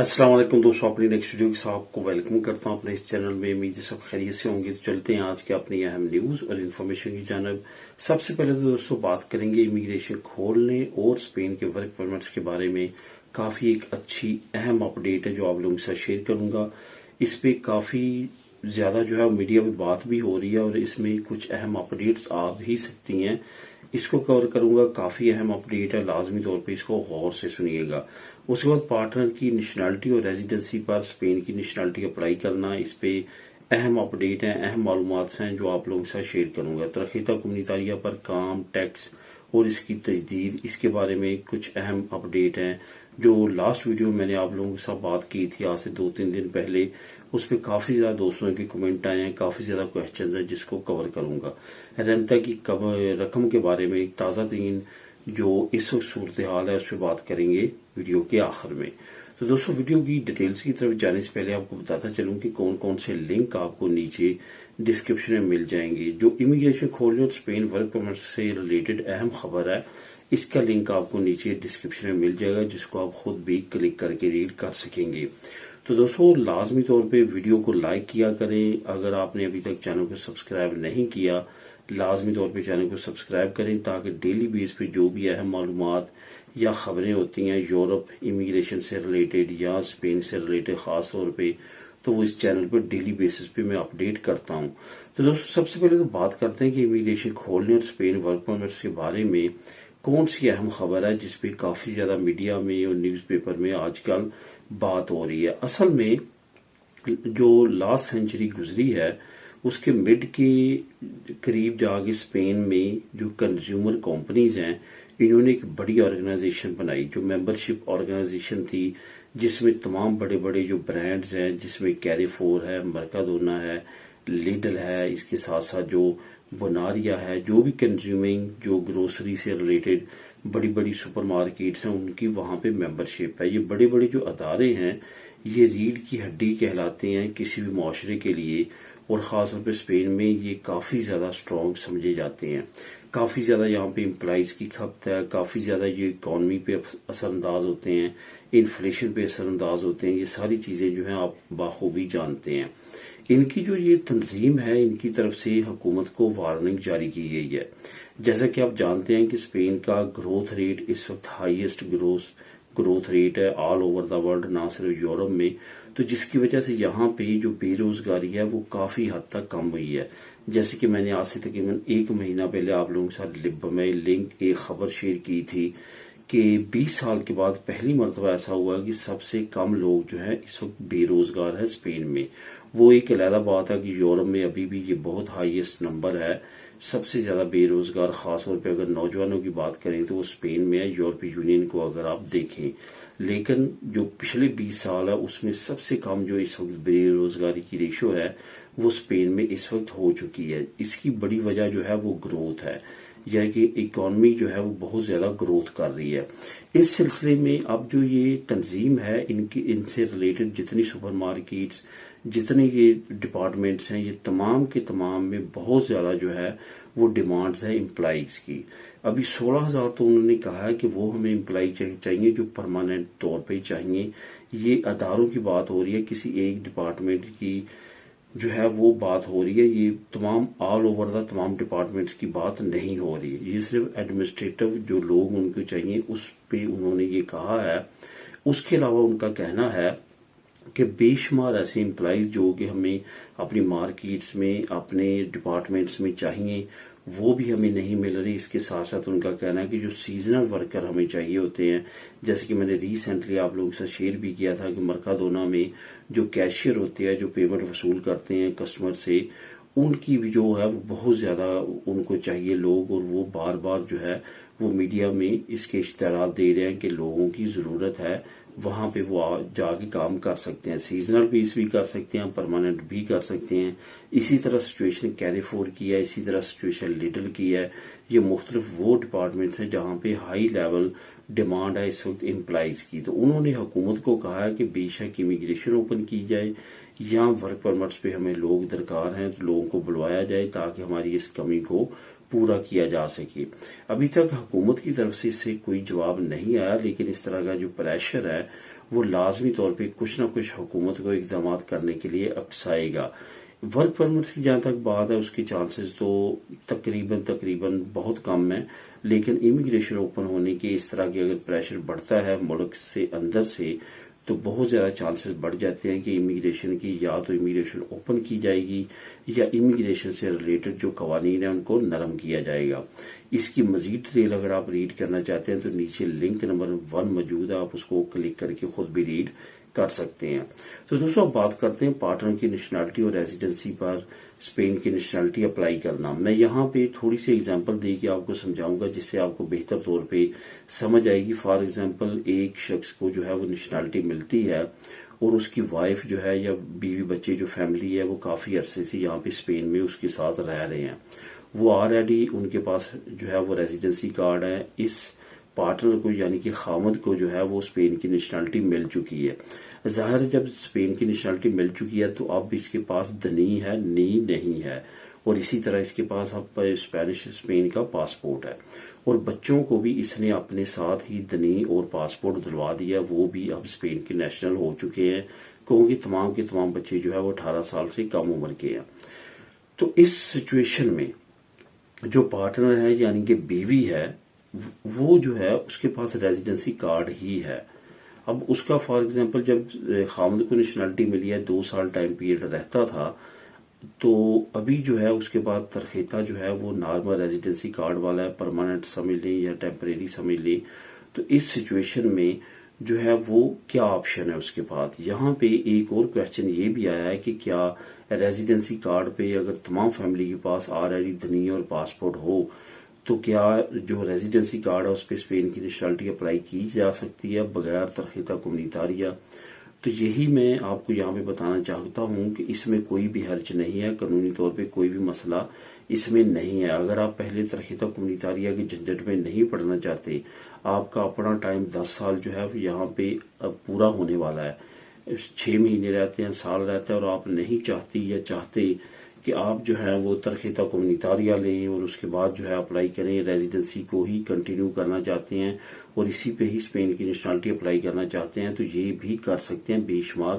अस्सलाम वालेकुम दोस्तों, अपनी नेक्स्ट वीडियो के साथ आपको वेलकम करता हूं अपने इस चैनल में। उम्मीद है सब खैरियत से होंगे। तो चलते हैं आज के अपनी अहम न्यूज़ और इन्फॉर्मेशन की जानब। सबसे पहले तो दोस्तों बात करेंगे इमिग्रेशन खोलने और स्पेन के वर्क परमिट्स के बारे में। काफ़ी एक अच्छी अहम अपडेट है जो आप लोगों के साथ शेयर करूंगा। इस पे काफ़ी ज़्यादा जो है मीडिया में बात भी हो रही है और इसमें कुछ अहम अपडेट्स आ भी सकती हैं। इसको कवर करूंगा। काफ़ी अहम अपडेट है, लाजमी तौर पे इसको गौर से सुनिएगा। उसके बाद पार्टनर की नेशनलिटी और रेजिडेंसी पर स्पेन की नेशनलिटी अप्लाई करना, इस पे अहम अपडेट है, अहम मालूमात हैं जो आप लोगों के साथ शेयर करूंगा। तरक्कीता कम्युनितारिया पर काम, टैक्स और इसकी तजदीद, इसके बारे में कुछ अहम अपडेट हैं जो लास्ट वीडियो में मैंने आप लोगों के साथ बात की थी आज से 2-3 दिन पहले। उस पर काफ़ी ज़्यादा दोस्तों के कमेंट आए हैं, काफ़ी ज़्यादा क्वेश्चंस हैं जिसको कवर करूंगा। रेंता की रकम के बारे में एक ताज़ा तरीन जो इस वक्त सूरत हाल है उस पर बात करेंगे वीडियो के आखिर में। तो दोस्तों वीडियो की डिटेल्स की तरफ जाने से पहले आपको बताता चलूं कि कौन कौन से लिंक आपको नीचे डिस्क्रिप्शन में मिल जाएंगे। जो इमिग्रेशन खोलने और स्पेन वर्क परमिट से रिलेटेड अहम खबर है, इसका लिंक आपको नीचे डिस्क्रिप्शन में मिल जाएगा जिसको आप खुद भी क्लिक करके रीड कर सकेंगे। तो दोस्तों लाजमी तौर पे वीडियो को लाइक किया करें। अगर आपने अभी तक चैनल को सब्सक्राइब नहीं किया, लाजमी तौर पे चैनल को सब्सक्राइब करें ताकि डेली बेस पे जो भी अहम मालूमात या खबरें होती हैं यूरोप इमिग्रेशन से रिलेटेड या स्पेन से रिलेटेड खास तौर पे, तो वो इस चैनल पर डेली बेसिस पे मैं अपडेट करता हूं। तो दोस्तों सबसे पहले तो बात करते हैं कि इमिग्रेशन खोलने और स्पेन वर्क परमिट्स के बारे में कौन सी अहम खबर है जिसपे काफी ज्यादा मीडिया में और न्यूज़पेपर में आजकल बात हो रही है। असल में जो लास्ट सेंचुरी गुजरी है उसके मिड के करीब जाके स्पेन में जो कंज्यूमर कंपनीज हैं, इन्होंने एक बड़ी ऑर्गेनाइजेशन बनाई जो मेंबरशिप ऑर्गेनाइजेशन थी, जिसमें तमाम बड़े बड़े जो ब्रांड्स हैं, जिसमें कैरीफोर है, मर्काडोना है, लिडल है, इसके साथ साथ जो बोनारिया है, जो भी कंज्यूमिंग जो ग्रोसरी से रिलेटेड बड़ी बड़ी सुपरमार्केट्स हैं उनकी वहां पे मेंबरशिप है। ये बड़े बड़े जो अदारे हैं ये रीढ़ की हड्डी कहलाते हैं किसी भी माशरे के लिए, और खास तौर पे स्पेन में ये काफी ज्यादा स्ट्रॉन्ग समझे जाते हैं। काफी ज्यादा यहाँ पे एम्प्लॉइज की खपत है, काफी ज्यादा ये इकोनॉमी पे असरअंदाज होते हैं, इन्फ्लेशन पे असरअंदाज होते हैं। ये सारी चीजें जो हैं आप बाखूबी जानते हैं। इनकी जो ये तंजीम है, इनकी तरफ से हुकूमत को वार्निंग जारी की गई है। जैसा कि आप जानते हैं कि स्पेन का ग्रोथ रेट इस वक्त हाईएस्ट ग्रोथ रेट है ऑल ओवर द वर्ल्ड, ना सिर्फ यूरोप में। तो जिसकी वजह से यहाँ पे जो बेरोजगारी है वो काफी हद तक कम हुई है। जैसे कि मैंने आज से तकरीबन 1 महीना पहले आप लोगों के साथ में लिंक एक खबर शेयर की थी कि 20 साल के बाद पहली मरतबा ऐसा हुआ कि सबसे कम लोग जो है इस वक्त बेरोजगार है स्पेन में। वो एक अलग बात है कि यूरोप में अभी भी ये बहुत हाईएस्ट नंबर है। सबसे ज्यादा बेरोजगार खास तौर पे अगर नौजवानों की बात करें तो वो स्पेन में है, यूरोपीय यूनियन को अगर आप देखें। लेकिन जो पिछले 20 साल है उसमें सबसे कम जो इस वक्त बेरोजगारी की रेशो है वो स्पेन में इस वक्त हो चुकी है। इसकी बड़ी वजह जो है वो ग्रोथ है, या कि इकोनॉमी जो है वो बहुत ज्यादा ग्रोथ कर रही है। इस सिलसिले में अब जो ये तंजीम है इनकी इनसे रिलेटेड जितनी सुपरमार्केट्स, जितने ये डिपार्टमेंट्स हैं, ये तमाम के तमाम में बहुत ज्यादा जो है वो डिमांड्स है एम्प्लॉइज की। अभी 16,000 तो उन्होंने कहा है कि वो हमें एम्प्लॉय चाहिए जो परमानेंट तौर पे चाहिए। ये अदारों की बात हो रही है, किसी एक डिपार्टमेंट की जो है वो बात हो रही है। ये तमाम ऑल ओवर द तमाम डिपार्टमेंट्स की बात नहीं हो रही है। ये सिर्फ एडमिनिस्ट्रेटिव जो लोग उनको चाहिए उस पे उन्होंने ये कहा है। उसके अलावा उनका कहना है कि बेशुमार ऐसे एम्प्लॉइज जो कि हमें अपनी मार्केट्स में, अपने डिपार्टमेंट्स में चाहिए, वो भी हमें नहीं मिल रही। इसके साथ साथ उनका कहना है कि जो सीजनल वर्कर हमें चाहिए होते हैं, जैसे कि मैंने रिसेंटली आप लोगों के साथ शेयर भी किया था कि मर्काडोना में जो कैशियर होते हैं, जो पेमेंट वसूल करते हैं कस्टमर से, उनकी भी जो है वो बहुत ज्यादा उनको चाहिए लोग, और वो बार बार जो है वो मीडिया में इसके इश्तहार दे रहे हैं कि लोगों की जरूरत है, वहां पे वो जाके काम कर सकते हैं, सीजनल बेस भी कर सकते हैं, परमानेंट भी कर सकते हैं। इसी तरह सिचुएशन कैरीफोर की है, इसी तरह सिचुएशन लिडल की है। ये मुख्तलिफ वो डिपार्टमेंट्स हैं जहां पे हाई लेवल डिमांड है इस वक्त एम्प्लॉइज की। तो उन्होंने हुकूमत को कहा है कि बेशक इमिग्रेशन ओपन की जाए या वर्क परमिट्स पे हमें लोग दरकार हैं तो लोगों को बुलवाया जाए ताकि हमारी इस कमी को पूरा किया जा सके। अभी तक हुकूमत की तरफ से इससे कोई जवाब नहीं आया, लेकिन इस तरह का जो प्रेशर है وہ لازمی طور پہ کچھ نہ کچھ حکومت کو اقدامات کرنے کے لیے اکسائے گا۔ ورک پرمٹ کی جہاں تک بات ہے، اس کی چانسز تو تقریباً بہت کم ہیں، لیکن امیگریشن اوپن ہونے کے اس طرح کے اگر پریشر بڑھتا ہے ملک سے اندر سے، تو بہت زیادہ چانسز بڑھ جاتے ہیں کہ امیگریشن کی یا تو امیگریشن اوپن کی جائے گی یا امیگریشن سے ریلیٹڈ جو قوانین ہیں ان کو نرم کیا جائے گا۔ اس کی مزید ڈیٹیل اگر آپ ریڈ کرنا چاہتے ہیں تو نیچے لنک نمبر 1 موجود ہے، آپ اس کو کلک کر کے خود بھی ریڈ کر سکتے ہیں۔ تو دوستوں اب بات کرتے ہیں پارٹنر کی نیشنلٹی اور ریزیڈنسی پر اسپین کی نیشنلٹی اپلائی کرنا۔ میں یہاں پہ تھوڑی سی اگزامپل دے کے آپ کو سمجھاؤں گا جس سے آپ کو بہتر طور پہ سمجھ آئے گی۔ فار ایگزامپل ایک شخص کو جو ہے وہ نیشنلٹی ملتی ہے اور اس کی وائف جو ہے یا بیوی بچے جو فیملی ہے وہ کافی عرصے سے یہاں پہ اسپین میں اس کے ساتھ رہ رہے ہیں، وہ آلریڈی ان کے پاس جو ہے وہ ریزیڈنسی کارڈ ہے، اس پارٹنر کو یعنی کہ خامد کو جو ہے وہ اسپین کی نیشنلٹی مل چکی ہے۔ ظاہر ہے جب اسپین کی نیشنلٹی مل چکی ہے تو اب اس کے پاس دنی ہے، نی نہیں ہے، اور اسی طرح اس کے پاس اب اسپینش اسپین کا پاسپورٹ ہے، اور بچوں کو بھی اس نے اپنے ساتھ ہی دنی اور پاسپورٹ دلوا دیا، وہ بھی اب اسپین کے نیشنل ہو چکے ہیں، کیونکہ تمام کے تمام بچے جو ہے وہ 18 سال سے کم عمر کے ہیں۔ تو اس سچویشن میں جو پارٹنر ہے یعنی کہ بیوی ہے، وہ جو ہے اس کے پاس ریزیڈنسی کارڈ ہی ہے۔ اب اس کا فار ایگزامپل جب خامد کو نیشنلٹی ملی ہے 2 سال ٹائم پیریڈ رہتا تھا، تو ابھی جو ہے اس کے بعد ترخیتہ جو ہے وہ نارمل ریزیڈنسی کارڈ والا ہے، پرماننٹ سمجھ لیں یا ٹیمپریری سمجھ لیں۔ تو اس سچویشن میں جو ہے وہ کیا آپشن ہے اس کے پاس؟ یہاں پہ ایک اور کویشچن یہ بھی آیا ہے کہ کیا ریزیڈنسی کارڈ پہ اگر تمام فیملی کے پاس آلریڈی دنی اور پاسپورٹ ہو تو کیا جو ریزیڈنسی کارڈ ہے اس پہ اسپین کی نیشنلٹی اپلائی کی جا سکتی ہے بغیر ترخیتہ کومنیتاریہ؟ تو یہی میں آپ کو یہاں پہ بتانا چاہتا ہوں کہ اس میں کوئی بھی حرج نہیں ہے، قانونی طور پہ کوئی بھی مسئلہ اس میں نہیں ہے۔ اگر آپ پہلے ترخیتہ کومنیتاریہ کے جھنجٹ میں نہیں پڑنا چاہتے، آپ کا اپنا ٹائم 10 سال جو ہے یہاں پہ اب پورا ہونے والا ہے، 6 مہینے رہتے ہیں، سال رہتا ہے، اور آپ نہیں چاہتی یا چاہتے کہ آپ جو ہے وہ ترخیتہ کومنیتاریہ لیں اور اس کے بعد جو ہے اپلائی کریں، ریزیڈنسی کو ہی کنٹینیو کرنا چاہتے ہیں اور اسی پہ ہی اسپین کی نیشنلٹی اپلائی کرنا چاہتے ہیں، تو یہ بھی کر سکتے ہیں۔ بے شمار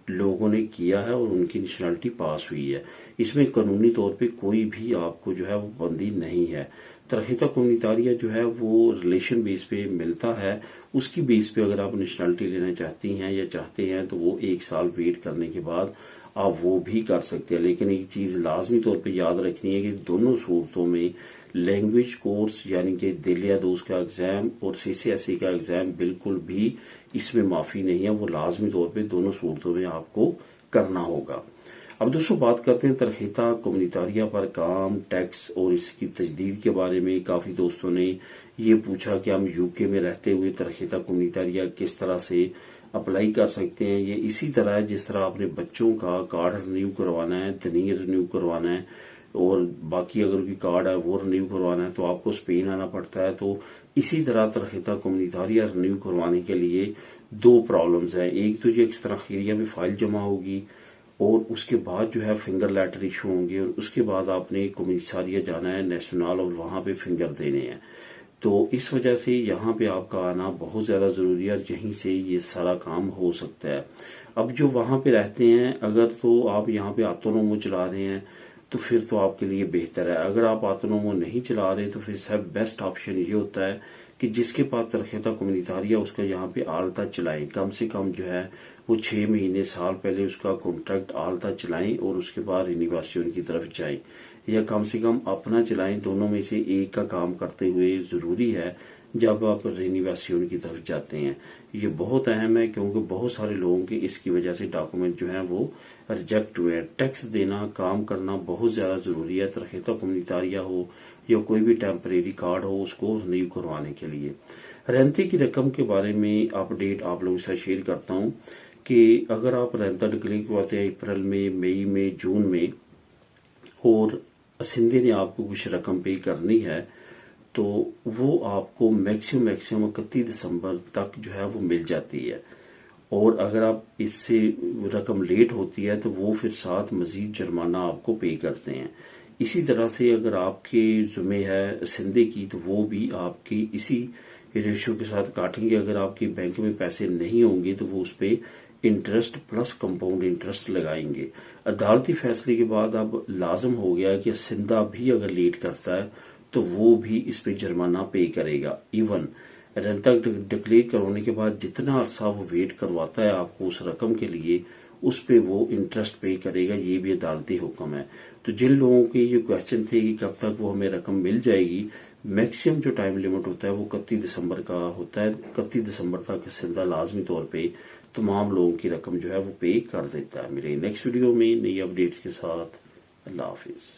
لوگوں نے کیا ہے اور ان کی نیشنلٹی پاس ہوئی ہے، اس میں قانونی طور پہ کوئی بھی آپ کو جو ہے وہ پابندی نہیں ہے۔ ترخیتہ کومنیتاریہ جو ہے وہ ریلیشن بیس پہ ملتا ہے، اس کی بیس پہ اگر آپ نیشنلٹی لینا چاہتی ہیں یا چاہتے ہیں تو وہ 1 سال ویٹ کرنے کے بعد آپ وہ بھی کر سکتے ہیں۔ لیکن ایک چیز لازمی طور پہ یاد رکھنی ہے کہ دونوں صورتوں میں لینگویج کورس یعنی کہ دل یا دوست کا ایگزام اور CCSE کا ایگزام بالکل بھی اس میں معافی نہیں ہے، وہ لازمی طور پہ دونوں صورتوں میں آپ کو کرنا ہوگا۔ اب دوستوں بات کرتے ہیں ترخیتہ کومنیتاریہ پر کام، ٹیکس اور اس کی تجدید کے بارے میں۔ کافی دوستوں نے یہ پوچھا کہ ہم UK میں رہتے ہوئے ترخیتہ کومنیتاریہ کس طرح سے اپلائی کر سکتے ہیں۔ یہ اسی طرح ہے جس طرح اپنے بچوں کا کارڈ رینیو کروانا ہے، دنی رینیو کروانا ہے، اور باقی اگر کوئی کارڈ ہے وہ رینیو کروانا ہے تو آپ کو اسپین آنا پڑتا ہے۔ تو اسی طرح ترخیتہ کومنیتاریہ رینیو کروانے کے لیے 2 پرابلمز ہیں۔ ایک تو یہ ایکسترخیریہ میں فائل جمع ہوگی اور اس کے بعد جو ہے فنگر لیٹر ایشو ہوں گے، اور اس کے بعد آپ نے کومنیساریہ جانا ہے نیشنل اور وہاں پہ فنگر دینے ہیں۔ تو اس وجہ سے یہاں پہ آپ کا آنا بہت زیادہ ضروری ہے اور یہیں سے یہ سارا کام ہو سکتا ہے۔ اب جو وہاں پہ رہتے ہیں اگر تو آپ یہاں پہ آٹونومو چلا رہے ہیں تو پھر تو آپ کے لیے بہتر ہے۔ اگر آپ آٹونومو نہیں چلا رہے تو پھر سب بیسٹ آپشن یہ ہوتا ہے کہ جس کے پاس ترخیتہ کومنیتاریہ اس کا یہاں پہ آلتا چلائیں، کم سے کم جو ہے وہ 6 مہینے سال پہلے اس کا کانٹریکٹ آلتا چلائیں اور اس کے بعد رینیویشن کی طرف جائیں، یا کم سے کم اپنا چلائیں۔ دونوں میں سے ایک کا کام کرتے ہوئے ضروری ہے جب آپ رینیویشن کی طرف جاتے ہیں۔ یہ بہت اہم ہے کیونکہ بہت سارے لوگوں کے اس کی وجہ سے ڈاکومنٹ جو ہیں وہ ریجیکٹ ہوئے ہیں۔ ٹیکس دینا، کام کرنا بہت زیادہ ضروری ہے، ترخیتہ کومنیتاریہ ہو یا کوئی بھی ٹیمپریری کارڈ ہو اس کو رینیو کروانے کے لیے۔ رینتے کی رقم کے بارے میں اپ ڈیٹ آپ لوگوں سے شیئر کرتا ہوں کہ اگر آپ رینتا ڈکلیئر کرواتے ہیں اپریل میں، مئی میں، جون میں، اور اسندے نے آپ کو کچھ رقم پے کرنی ہے تو وہ آپ کو میکسیمم 31 دسمبر تک جو ہے وہ مل جاتی ہے، اور اگر آپ اس سے رقم لیٹ ہوتی ہے تو وہ پھر ساتھ مزید جرمانہ آپ کو پے کرتے ہیں۔ اسی طرح سے اگر آپ کے ذمہ ہے اسندے کی تو وہ بھی آپ کی اسی ये रेशियो के साथ काटेंगे। अगर आपके बैंक में पैसे नहीं होंगे तो वो उस पर इंटरेस्ट प्लस कंपाउंड इंटरेस्ट लगाएंगे। अदालती फैसले के बाद अब लाजम हो गया कि सिंधा भी अगर लेट करता है तो वो भी इस पे जुर्माना पे करेगा। इवन रेंटा डिक्लेयर करवाने के बाद जितना अरसा वो वेट करवाता है आपको उस रकम के लिए, उस पे वो इंटरेस्ट पे करेगा। ये भी अदालती हुक्म है। तो जिन लोगों के ये क्वेश्चन थे कि कब तक वो हमें रकम मिल जाएगी, मैक्सिमम जो टाइम लिमिट होता है वो 31 दिसंबर का होता है। 31 दिसंबर तक सिंधा लाजमी तौर पे तमाम लोगों की रकम जो है वो पे कर देता है। मेरे नेक्स्ट वीडियो में नई अपडेट्स के साथ अल्लाह हाफिज।